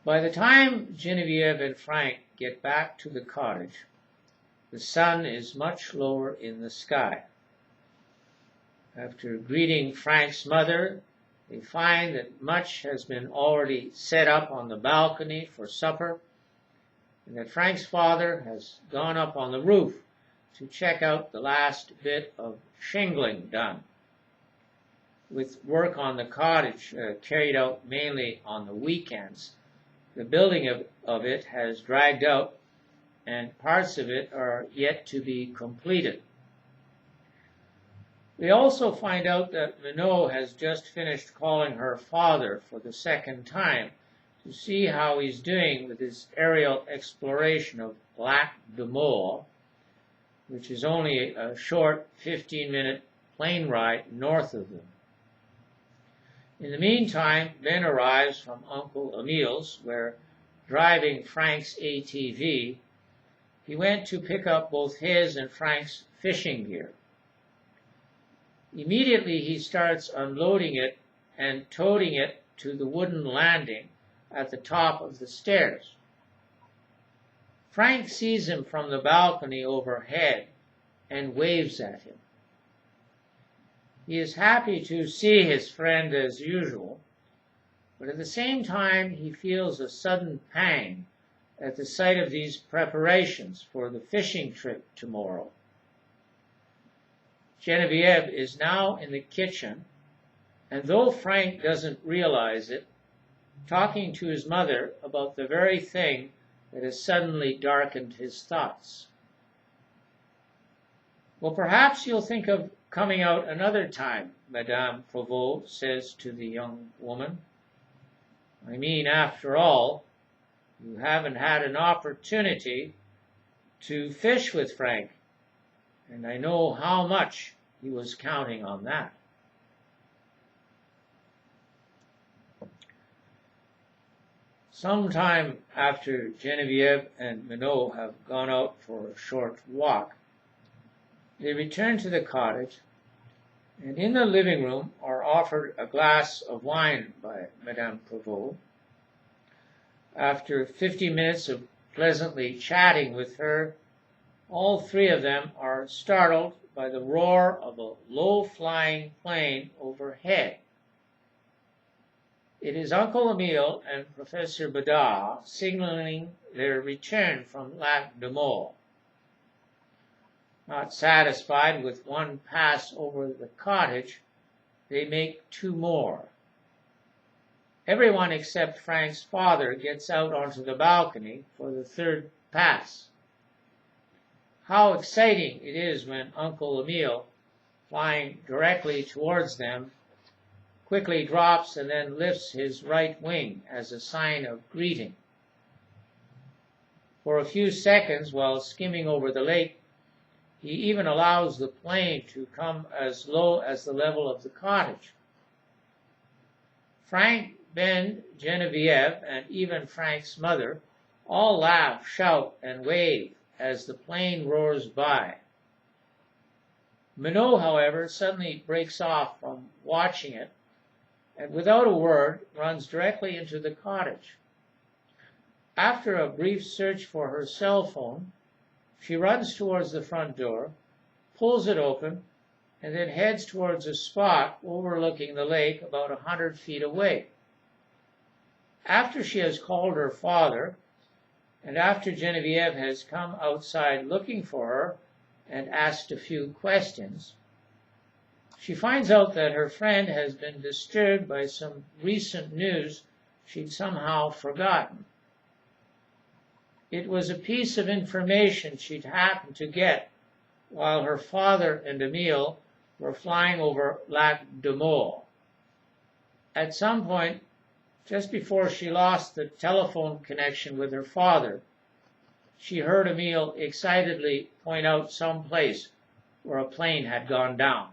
By the time Genevieve and Frank get back to the cottage, the sun is much lower in the sky. After greeting Frank's mother, they find that much has been already set up on the balcony for supper, and that Frank's father has gone up on the roof to check out the last bit of shingling done. With work on the cottage carried out mainly on the weekends, the building of it has dragged out, and parts of it are yet to be completed. We also find out that Minot has just finished calling her father for the second time to see how he's doing with his aerial exploration of Lac de Moure, which is only a short 15-minute plane ride north of them. In the meantime, Ben arrives from Uncle Emile's, where, driving Frank's ATV, he went to pick up both his and Frank's fishing gear. Immediately he starts unloading it and toting it to the wooden landing at the top of the stairs. Frank sees him from the balcony overhead and waves at him. He is happy to see his friend as usual, but at the same time he feels a sudden pang at the sight of these preparations for the fishing trip tomorrow. Genevieve is now in the kitchen, and though Frank doesn't realize it, talking to his mother about the very thing that has suddenly darkened his thoughts. "Well, perhaps you'll think of coming out another time," Madame Provost says to the young woman. "I mean, after all, you haven't had an opportunity to fish with Frank, and I know how much he was counting on that." Sometime after Genevieve and Minot have gone out for a short walk, they return to the cottage, and in the living room are offered a glass of wine by Madame Provost. After 50 minutes of pleasantly chatting with her, all three of them are startled by the roar of a low-flying plane overhead. It is Uncle Emile and Professor Bedard signaling their return from Lac de Moure. Not satisfied with one pass over the cottage, they make two more. Everyone except Frank's father gets out onto the balcony for the third pass. How exciting it is when Uncle Emile, flying directly towards them, quickly drops and then lifts his right wing as a sign of greeting. For a few seconds, while skimming over the lake, he even allows the plane to come as low as the level of the cottage. Frank, Ben, Genevieve, and even Frank's mother all laugh, shout, and wave as the plane roars by. Minot, however, suddenly breaks off from watching it, and without a word runs directly into the cottage. After a brief search for her cell phone, she runs towards the front door, pulls it open, and then heads towards a spot overlooking the lake about 100 feet away. After she has called her father, and after Genevieve has come outside looking for her and asked a few questions, she finds out that her friend has been disturbed by some recent news she'd somehow forgotten. It was a piece of information she'd happened to get while her father and Emile were flying over Lac de Moure. At some point, just before she lost the telephone connection with her father, she heard Emile excitedly point out some place where a plane had gone down.